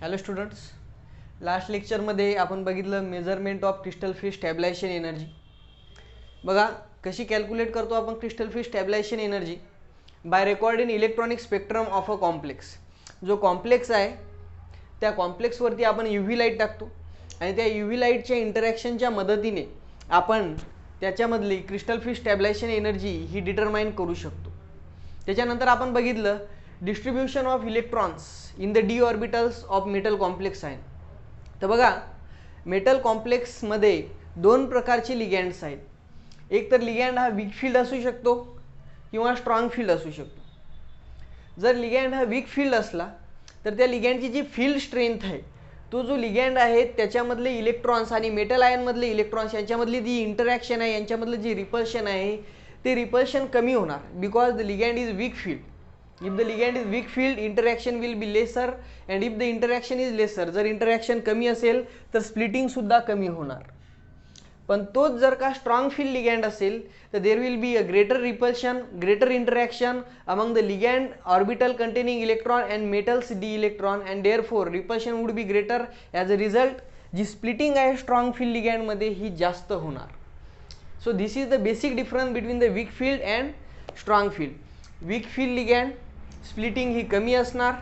Hello students, last लेक्चरमध्ये आपण बघितलं मेजरमेंट ऑफ क्रिस्टल फिश स्टॅबिलायझेशन एनर्जी. बघा कशी कॅल्क्युलेट करतो आपण क्रिस्टल फिश stabilisation energy by recording electronic spectrum of a complex. जो कॉम्प्लेक्स आहे त्या कॉम्प्लेक्सवरती आपण UV लाईट टाकतो आणि त्या UV लाईटच्या इंटरॅक्शनच्या मदतीने आपण त्याच्यामधली क्रिस्टल फिश स्टॅबिलायझेशन एनर्जी ही डिटरमाइन करू शकतो. त्याच्यानंतर आपण बघितलं distribution of electrons in the D orbitals of metal complex आहे. तर बघा मेटल कॉम्प्लेक्समध्ये दोन प्रकारचे लिगँड्स आहेत. एक तर लिगँड हा वीक फील्ड असू शकतो किंवा स्ट्रॉंग फील्ड असू शकतो. जर लिगँड हा वीक फील्ड असला तर त्या लिगँडची जी फील्ड स्ट्रेंथ आहे तो जो लिगँड आहे त्याच्यामधले इलेक्ट्रॉन्स आणि मेटल आयनमधले इलेक्ट्रॉन्स यांच्यामधली जी इंटरॅक्शन आहे यांच्यामधलं जे रिपल्शन आहे ते रिपल्शन कमी होणार because the ligand is weak field. If the ligand is weak field, interaction will be lesser, and if the interaction is lesser, जर interaction कमी असेल तर splitting सुद्धा कमी होणार. पण तोच जर का strong field ligand असेल तर there will be a greater repulsion, greater interaction among the ligand orbital containing electron and metals d electron, and therefore repulsion would be greater. As a result, G splitting आहे strong field ligand मध्ये ही जास्त होणार. So this is the basic difference between the weak field and strong field. weak field ligand splitting ही कमी असणार,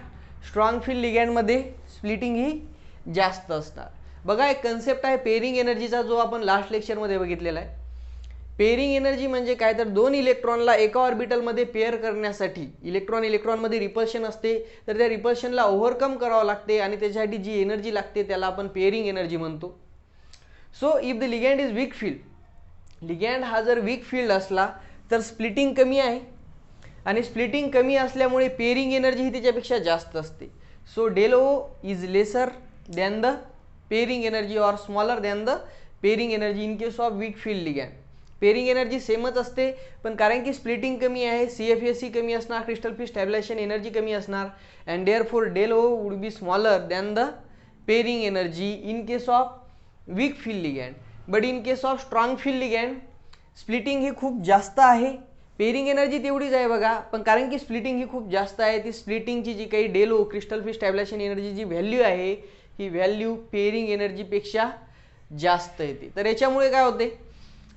strong field लिगँडमध्ये splitting ही जास्त असणार. बघा एक कन्सेप्ट आहे पेअरिंग एनर्जीचा जो आपण लास्ट लेक्चरमध्ये बघितलेला आहे. पेअरिंग एनर्जी म्हणजे काय तर दोन इलेक्ट्रॉनला एका ऑर्बिटलमध्ये पेअर करण्यासाठी इलेक्ट्रॉनमध्ये रिपल्शन असते तर त्या रिपल्शनला ओव्हरकम करावं लागते आणि त्याच्यासाठी जी एनर्जी लागते त्याला आपण पेअरिंग एनर्जी म्हणतो. So if the ligand is weak field, ligand हा जर वीक फील्ड असला तर स्प्लिटिंग कमी आहे आणि स्प्लिटिंग कमी असल्यामुळे पेअरिंग एनर्जी ही त्याच्यापेक्षा जास्त असते. So del O is lesser than the pairing energy or smaller than the pairing energy in case of weak field ligand. Pairing energy सेमच असते पण कारण की स्प्लिटिंग कमी आहे CFSE कमी असणार, क्रिस्टल फिश स्टॅबिलायझेशन एनर्जी कमी असणार and therefore del O would be smaller than the pairing energy in case of weak field ligand. But in case of strong field ligand splitting ही खूप जास्त आहे, पेअरिंग एनर्जी तेवढीच आहे बघा, पण कारण की स्प्लिटिंग ही खूप जास्त आहे ती स्प्लिटिंगची जी काही डेल ओ क्रिस्टल फिश स्टॅबिलायझेशन एनर्जी जी व्हॅल्यू आहे ही व्हॅल्यू पेअरिंग एनर्जीपेक्षा जास्त येते. तर याच्यामुळे काय होते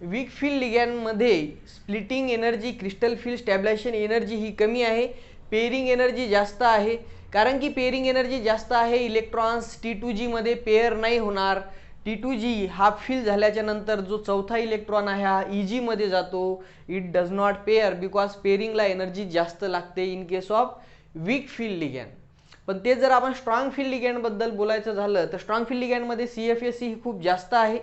वीक फील्ड लिगँडमध्ये स्प्लिटिंग एनर्जी क्रिस्टल फिश स्टॅबिलायझेशन एनर्जी ही कमी आहे, पेअरिंग एनर्जी जास्त आहे. कारण की पेअरिंग एनर्जी जास्त आहे इलेक्ट्रॉन्स T2G मध्ये पेअर नाही होणार. T2G हाफ फील झाल्याच्या नंतर जो चौथा इलेक्ट्रॉन आहे हा EG मध्ये जातो. It does not pair because पेअरिंगला एनर्जी जास्त लागते in case of weak field ligand. पण ते जर आपण स्ट्रॉंग फील्ड लिगँड बद्दल बोलायचं झालं तर स्ट्रॉंग फील्ड लिगँडमध्ये CFSE ही खूप जास्त आहे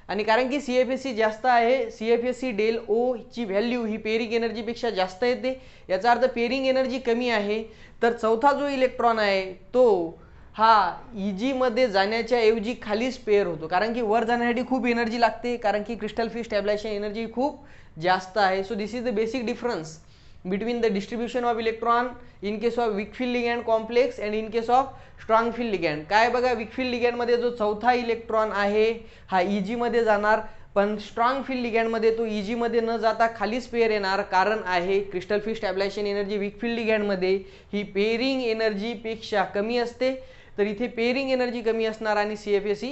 आणि कारण की CFSE जास्त आहे CFSE डेल ओ ची व्हॅल्यू ही पेअरिंग एनर्जीपेक्षा जास्त येते. याचा अर्थ पेअरिंग एनर्जी कमी आहे तर चौथा जो इलेक्ट्रॉन आहे तो हा EG मध्ये जाण्याच्या ऐवजी खालीच पेअर होतो कारण की वर जाण्यासाठी खूप एनर्जी लागते कारण की क्रिस्टल फिश स्टॅबिलायझेशन एनर्जी खूप जास्त आहे. So this is the basic difference between the distribution of electron in case of weak field ligand complex and in case of strong field ligand. काय बघा वीक फील्ड लिगँडमध्ये जो चौथा इलेक्ट्रॉन आहे हा EG मध्ये जाणार पण स्ट्रॉंग फील्ड लिगँडमध्ये तो EG मध्ये न जाता खालीच पेअर येणार. कारण आहे क्रिस्टल फिश स्टॅबिलायझेशन एनर्जी वीक फील्ड लिगँडमध्ये ही पेअरिंग एनर्जीपेक्षा कमी असते तर इथे पेअरिंग एनर्जी कमी असणार आणि CFSE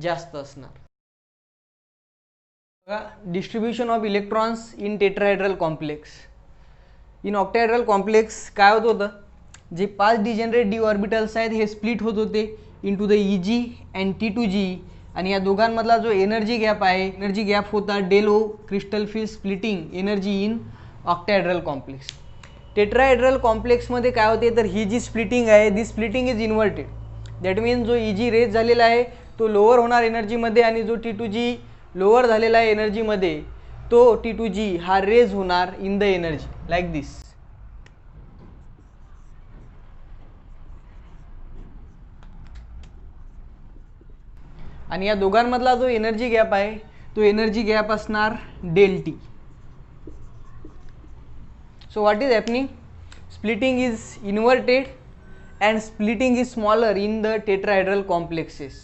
जास्त असणार. Distribution of electrons in tetrahedral complex. In octahedral complex काय होत होतं जे 5 डिजेनरेट डी ऑर्बिटल्स आहेत हे स्प्लिट होत होते into the EG and T2G आणि या दोघांमधला जो एनर्जी गॅप आहे एनर्जी गॅप होता डेल ओ क्रिस्टल फिश splitting energy in octahedral complex. Tetrahedral कॉम्प्लेक्समध्ये काय होते तर ही जी स्प्लिटिंग आहे the splitting is inverted. That means जो EG रेज झालेला आहे तो लोअर होणार एनर्जीमध्ये आणि जो T2G लोअर झालेला आहे एनर्जीमध्ये तो T2G हा रेज होणार in the energy like this. आणि या दोघांमधला जो एनर्जी गॅप आहे तो एनर्जी गॅप असणार del T. So what is happening splitting is inverted and splitting is smaller in the tetrahedral complexes.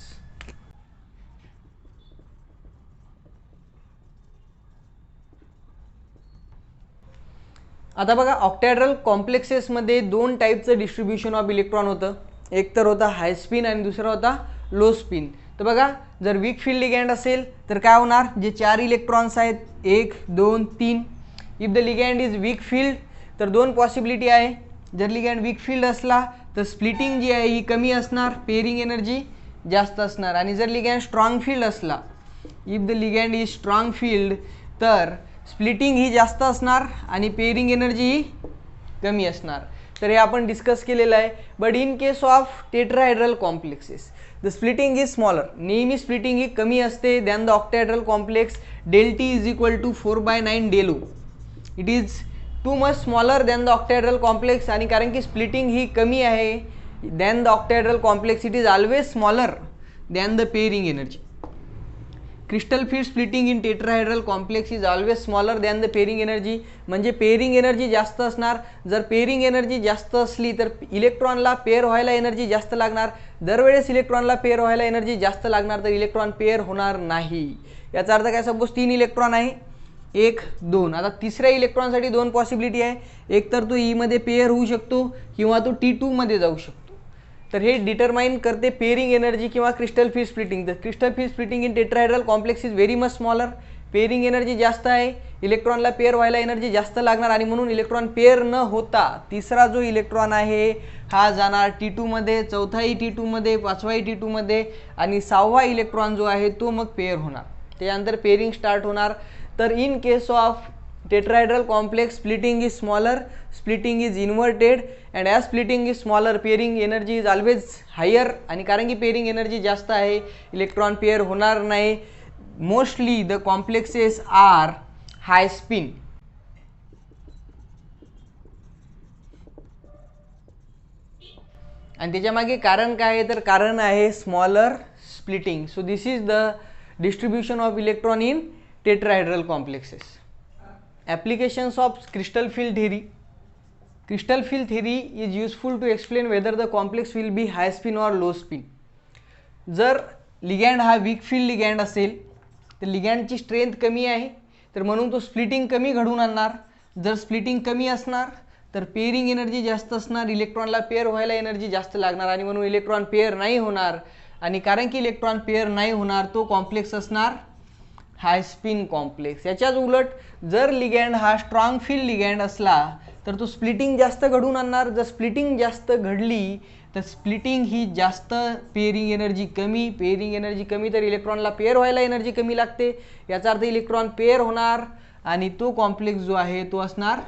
आता बघा ऑक्टाहेड्रल कॉम्प्लेक्सेस मध्ये दोन टाईपचं डिस्ट्रीब्युशन ऑफ इलेक्ट्रॉन होतं. एक तर होता हाय स्पिन आणि दुसरा होता लो स्पिन. तर बघा जर वीक फील्ड लिगँड असेल तर काय होणार, जे 4 इलेक्ट्रॉन्स आहेत 1 2 3, if the ligand is weak field तर 2 पॉसिबिलिटी आहे. जर लिगँड वीक फील्ड असला तर स्प्लिटिंग जी आहे ही कमी असणार, पेअरिंग एनर्जी जास्त असणार. आणि जर लिगँड स्ट्रॉंग फील्ड असला, if the ligand is strong field तर स्प्लिटिंग ही जास्त असणार आणि पेअरिंग एनर्जी ही कमी असणार. तर हे आपण डिस्कस केलेलं आहे. But in case of tetrahedral complexes the splitting is smaller. नेहमी स्प्लिटिंग ही कमी असते than the octahedral complex. Del T is equal to 4/9 del O. It is too much smaller than the octahedral complex. आणि कारण की splitting ही कमी आहे than the octahedral complex, it is always smaller than the pairing energy. Crystal field splitting in tetrahedral complex is always smaller than the pairing energy. म्हणजे pairing energy जास्त असणार. जर पेअरिंग एनर्जी जास्त असली तर इलेक्ट्रॉनला पेअर व्हायला एनर्जी जास्त लागणार. दरवेळेस इलेक्ट्रॉनला पेअर व्हायला एनर्जी जास्त लागणार तर इलेक्ट्रॉन पेअर होणार नाही. याचा अर्थ काय, सपोज 3 इलेक्ट्रॉन आहे 1 2, आता तिसऱ्या इलेक्ट्रॉनसाठी 2 पॉसिबिलिटी आहे. एक तर तो ई मध्ये पेअर होऊ शकतो किंवा तो T2 मध्ये जाऊ शकतो. तर हे डिटरमाइन करते पेअरिंग एनर्जी किंवा crystal field splitting. The crystal field splitting in tetrahedral complex is very much smaller. Pairing energy जास्त आहे, इलेक्ट्रॉनला पेअर व्हायला एनर्जी जास्त लागणार आणि म्हणून इलेक्ट्रॉन पेअर न होता तिसरा जो इलेक्ट्रॉन आहे हा जाणार T2 मध्ये, चौथाही T2 मध्ये, पाचवाही T2 मध्ये आणि 6वा इलेक्ट्रॉन जो आहे तो मग पेअर होणार. त्यानंतर पेअरिंग स्टार्ट होणार. तर in case of tetrahedral complex splitting is smaller, splitting is inverted, and as splitting is smaller pairing energy is always higher. आणि कारण की पेअरिंग एनर्जी जास्त आहे इलेक्ट्रॉन पेअर होणार नाही. Mostly the complexes are high spin. आणि त्याच्या मागे कारण काय आहे तर कारण आहे smaller splitting. So this is the distribution of electron in tetrahedral complexes. Applications of crystal field theory. Crystal field theory is useful to explain whether the complex will be high spin or low spin. जर ligand हा weak field ligand असेल तर लिगँडची strength कमी आहे तर म्हणून तो splitting कमी घडवून आणणार. जर स्प्लिटिंग कमी असणार तर पेअरिंग एनर्जी जास्त असणार, इलेक्ट्रॉनला पेअर व्हायला एनर्जी जास्त लागणार आणि म्हणून इलेक्ट्रॉन पेअर नाही होणार. आणि कारण की इलेक्ट्रॉन पेअर नाही होणार तो कॉम्प्लेक्स असणार हाय स्पिन कॉम्प्लेक्स. याच्याच उलट जर लिगँड हा स्ट्रॉंग फील्ड लिगँड असला तर तो स्प्लिटिंग जास्त घडवून आणणार. जर स्प्लिटिंग जास्त घडली तर स्प्लिटिंग ही जास्त, पेअरिंग एनर्जी कमी, पेअरिंग एनर्जी कमी तर इलेक्ट्रॉनला पेअर व्हायला एनर्जी कमी लागते. याचा अर्थ इलेक्ट्रॉन पेअर होणार आणि तो कॉम्प्लेक्स जो आहे तो असणार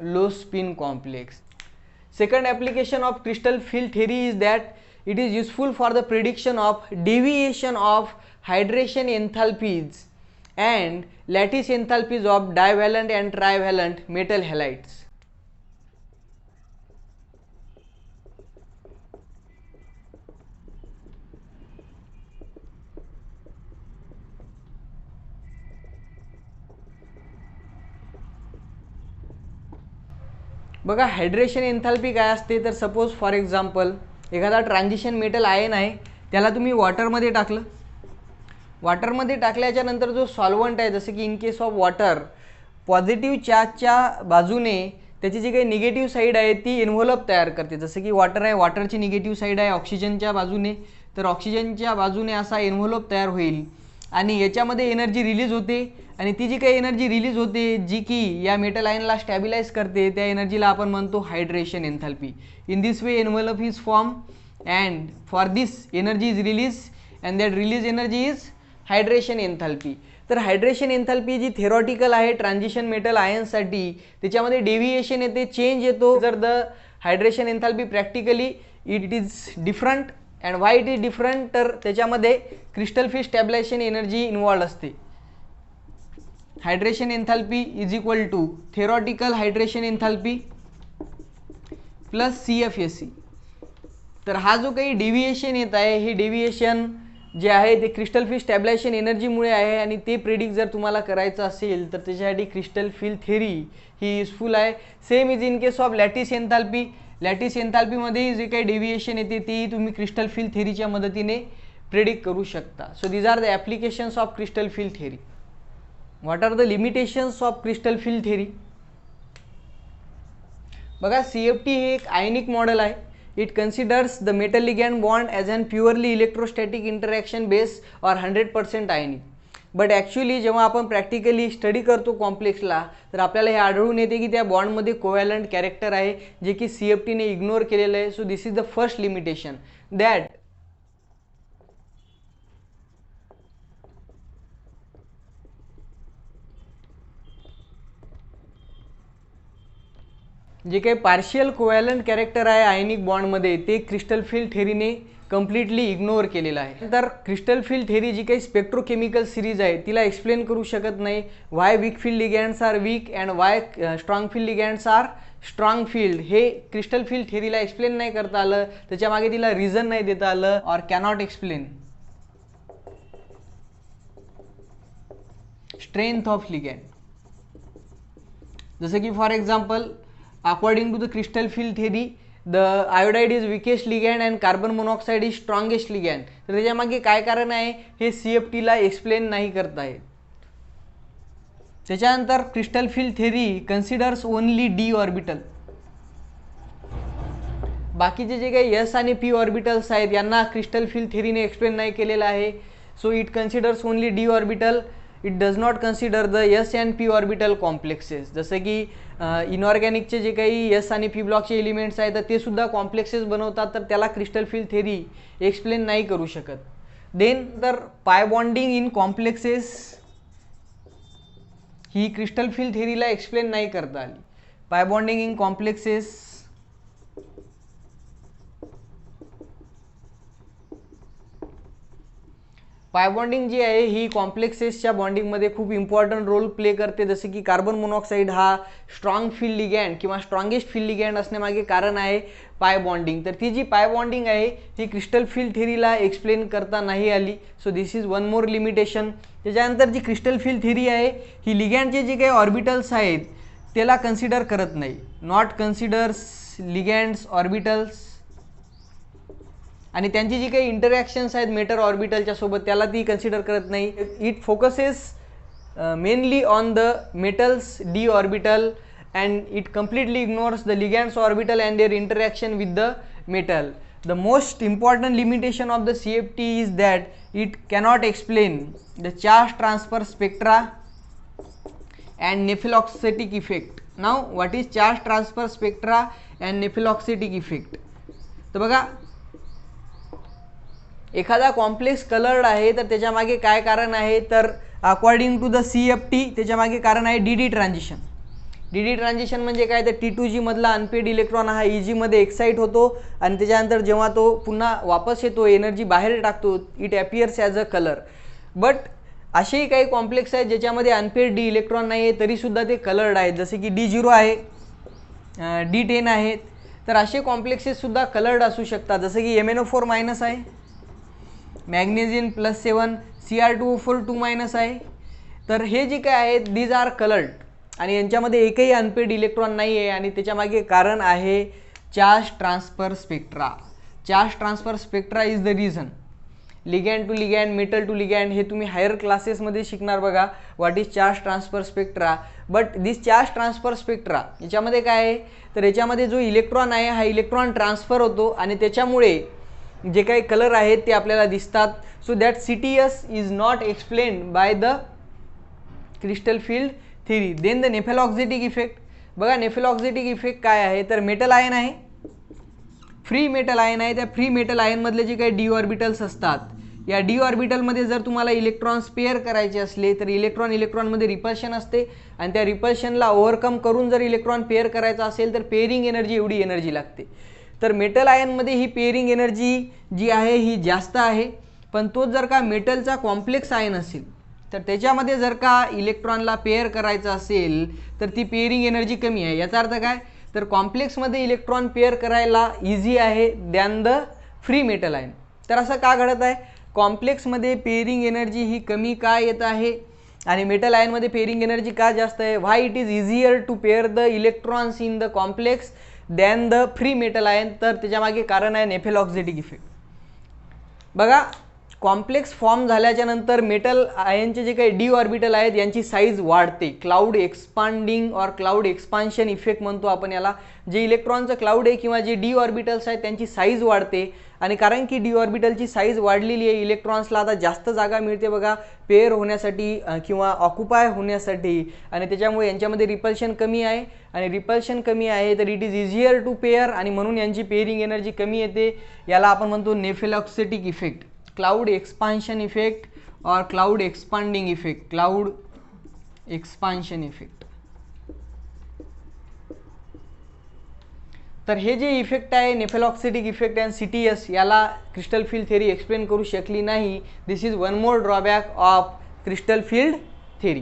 low spin complex. Second application of crystal field theory is that it is useful for the prediction of deviation of hydration enthalpies and lattice enthalpies of divalent and trivalent metal halides. बघा hydration enthalpy काय असते तर suppose for example एखादा transition metal ion आहे त्याला तुम्ही वॉटरमध्ये टाकलं. वॉटरमध्ये टाकल्याच्या नंतर जो सॉल्वंट आहे जसं की in case of water positive चार्जच्या बाजूने त्याची जी काही निगेटिव्ह साईड आहे ती एन्व्हलप तयार करते. जसं की वॉटर आहे, वॉटरची निगेटिव्ह साईड आहे ऑक्सिजनच्या बाजूने, तर ऑक्सिजनच्या बाजूने असा एन्व्हलप तयार होईल आणि याच्यामध्ये एनर्जी रिलीज होते आणि ती जी काही एनर्जी रिलीज होते जी की या मेटल आयनला स्टॅबिलाइज करते त्या एनर्जीला आपण म्हणतो hydration enthalpy. In this way envelope is form and for this energy is release and that release energy is hydration enthalpy. तर हायड्रेशन एन्थाल्पी जी थेरॉटिकल आहे ट्रान्झिशन मेटल आयन्ससाठी त्याच्यामध्ये डेव्हिएशन येते, चेंज येतो. जर the hydration enthalpy practically it is different. And why it is different तर त्याच्यामध्ये crystal field stabilisation energy involve असते. Hydration enthalpy is equal to theoretical hydration enthalpy plus CFSE. तर हा जो काही डेव्हिएशन येत आहे हे डेव्हिएशन जे आहे ते क्रिस्टल फील्ड स्टॅबिलायझेशन एनर्जीमुळे आहे आणि ते प्रेडिक्ट जर तुम्हाला करायचं असेल तर त्याच्यासाठी क्रिस्टल फील्ड थेरी ही युजफुल आहे. Same is in case of lattice enthalpy. Lattice एन्थाल्पीमध्ये जे काही डेव्हिएशन येते ती तुम्ही क्रिस्टल फील्ड थेरीच्या मदतीने प्रेडिक्ट करू शकता. So these are the applications of crystal field theory. What are the limitations of crystal field theory? बघा CFT हे एक आयनिक मॉडेल आहे. It considers the metal ligand bond as an purely electrostatic interaction base or 100% ionic. But actually जेव्हा आपण practically study करतो कॉम्प्लेक्सला तर आपल्याला हे आढळून येते की त्या बॉन्डमध्ये कोव्हॅलंट कॅरेक्टर आहे जे की CFTने इग्नोर केलेलं आहे. So this is the first limitation that जे काही पार्शियल कोव्हॅलंट कॅरेक्टर आहे आयनिक बॉन्डमध्ये ते क्रिस्टल फील्ड थेरीने कम्प्लिटली इग्नोर केलेला आहे. तर क्रिस्टल फील्ड थेरी जी काही स्पेक्ट्रोकेमिकल सिरीज आहे तिला एक्सप्लेन करू शकत नाही. Why weak field ligands are weak and why strong field ligands are strong field हे क्रिस्टल फील्ड थेरीला एक्सप्लेन नाही करता आलं, त्याच्यामागे तिला रिझन नाही देता आलं और cannot explain strength of ligand. जसं की for example according to the crystal field theory the iodide is weakest ligand and carbon monoxide is strongest ligand. तर त्याच्यामागे काय कारण आहे हे CFT ला एक्सप्लेन नाही करता येत. त्याच्यानंतर crystal field theory considers only d orbital. बाकीचे जे काही s आणि p ऑर्बिटल्स आहेत यांना क्रिस्टल फील्ड थेरीने एक्सप्लेन नाही केलेलं आहे. So it considers only d orbital. It does not consider the s and p orbital complexes. जसं की इनऑर्गॅनिकचे जे काही s आणि p ब्लॉकचे एलिमेंट्स आहेत तर ते सुद्धा कॉम्प्लेक्सेस बनवतात, तर त्याला क्रिस्टल फील्ड थेरी एक्सप्लेन नाही करू शकत. देन तर पाय बॉन्डिंग इन कॉम्प्लेक्सेस ही क्रिस्टल फील्ड थेरीला एक्सप्लेन नाही करता आली. Pi bonding in complexes pi bonding जी आहे ही कॉम्प्लेक्सेसच्या बॉन्डिंगमध्ये खूप इम्पॉर्टंट रोल प्ले करते. जसे की कार्बन मोनॉक्साईड हा स्ट्रॉंग फील्ड लिगँड किंवा स्ट्रॉंगेस्ट फील्ड लिगँड असण्यामागे कारण आहे पाय बॉन्डिंग. तर ती जी पाय बॉन्डिंग आहे ही क्रिस्टल फील्ड थेरीला एक्सप्लेन करता नाही आली. So this is one more limitation. त्याच्यानंतर जी क्रिस्टल फील्ड थेरी आहे ही लिगँडचे जे काही ऑर्बिटल्स आहेत त्याला कन्सिडर करत नाही. नॉट कन्सिडर्स लिगँड्स ऑर्बिटल्स आणि त्यांची जी काही इंटरॅक्शन्स आहेत मेटल ऑर्बिटलच्या सोबत त्याला ती कन्सिडर करत नाही. It focuses mainly on the metals d orbital and it completely ignores the ligands orbital and their interaction with the metal. The most important limitation of the CFT is that it cannot explain the charge transfer spectra and nephelauxetic effect. Now what is charge transfer spectra and nephelauxetic effect. तर बघा एखादा complex coloured आहे तर त्याच्यामागे काय कारण आहे तर अकॉर्डिंग टू द CFT त्याच्यामागे कारण आहे DD ट्रान्झिशन. DD ट्रान्झिशन म्हणजे काय तर T2G मधला अनपेड इलेक्ट्रॉन हा EG मध्ये एक्साइट होतो आणि त्याच्यानंतर जेव्हा तो पुन्हा वापस येतो एनर्जी बाहेर टाकतो it appears as a colour. But असेही काही कॉम्प्लेक्स आहेत ज्याच्यामध्ये अनपेड D इलेक्ट्रॉन नाही आहे तरीसुद्धा ते कलर्ड आहेत. जसे की D0 आहे, D10 आहेत. तर असे कॉम्प्लेक्सेससुद्धा कलर्ड असू शकतात. जसं की MnO4 मायनस आहे, मॅग्नेशियम +7, Cr2O4 2- आहे. तर हे जे काय आहेत दीज आर कलर्ड आणि यांच्यामध्ये एकही अनपेड इलेक्ट्रॉन नाही आहे आणि त्याच्यामागे कारण आहे charge transfer spectra. Charge transfer spectra is the reason. Ligand to ligand, metal to ligand हे तुम्ही हायर क्लासेसमध्ये शिकणार बघा what is charge transfer spectra. But this charge transfer spectra याच्यामध्ये काय आहे तर याच्यामध्ये जो इलेक्ट्रॉन आहे हा इलेक्ट्रॉन ट्रान्सफर होतो आणि त्याच्यामुळे जे काही कलर आहेत ते आपल्याला दिसतात. So that CTS is not explained by the crystal field theory. Then the nephelauxetic effect. बघा नेफेलॉक्झेटिक इफेक्ट काय आहे तर मेटल आयन आहे, फ्री मेटल आयन आहे. त्या फ्री मेटल आयनमधले जे काही D ऑर्बिटल्स असतात या D ऑर्बिटलमध्ये जर तुम्हाला इलेक्ट्रॉन्स पेअर करायचे असले तर इलेक्ट्रॉनमध्ये रिपल्शन असते आणि त्या रिपल्शनला ओव्हरकम करून जर इलेक्ट्रॉन पेअर करायचा असेल तर पेअरिंग एनर्जी एवढी एनर्जी लागते. तर मेटल आयनमध्ये ही पेअरिंग एनर्जी जी आहे ही जास्त आहे. पण तोच जर का मेटलचा कॉम्प्लेक्स आयन असेल तर त्याच्यामध्ये जर का इलेक्ट्रॉनला पेअर करायचं असेल तर ती पेअरिंग एनर्जी कमी आहे. याचा अर्थ काय तर कॉम्प्लेक्समध्ये इलेक्ट्रॉन पेअर करायला इझी आहे than the free metal ion. तर असं का घडत आहे कॉम्प्लेक्समध्ये पेअरिंग एनर्जी ही कमी का येत आहे आणि मेटल आयनमध्ये पेअरिंग एनर्जी का जास्त आहे. Why it is easier to pair the electrons in the complex than the free metal ion. तर त्याच्यामागे कारण आहे नेफेलॉक्झेटिक इफेक्ट. बघा कॉम्प्लेक्स फॉर्म झाल्याच्या नंतर मेटल आयनचे जे काही डी ऑर्बिटल आहेत यांची साईज वाढते. क्लाउड एक्सपांडिंग और क्लाउड एक्सपान्शन इफेक्ट म्हणतो आपण याला. जे इलेक्ट्रॉनचं क्लाउड आहे किंवा जे डी ऑर्बिटल्स आहेत त्यांची साईज वाढते आणि कारण की डी ऑर्बिटलची साईज वाढलेली आहे इलेक्ट्रॉन्सला आता जास्त जागा मिळते बघा पेअर होण्यासाठी किंवा ऑक्युपाय होण्यासाठी आणि त्याच्यामुळे यांच्यामध्ये रिपल्शन कमी आहे आणि रिपल्शन कमी आहे तर it is easier to pair आणि म्हणून यांची पेअरिंग एनर्जी कमी येते. याला आपण म्हणतो nephelauxetic effect, cloud expansion effect or cloud expanding effect, cloud expansion effect. तर हे जे इफेक्ट आहे नेफेलॉक्सेटिक इफेक्ट अँड CTS याला क्रिस्टल फील्ड थेरी एक्सप्लेन करू शकली नाही. This is one more drawback of crystal field theory.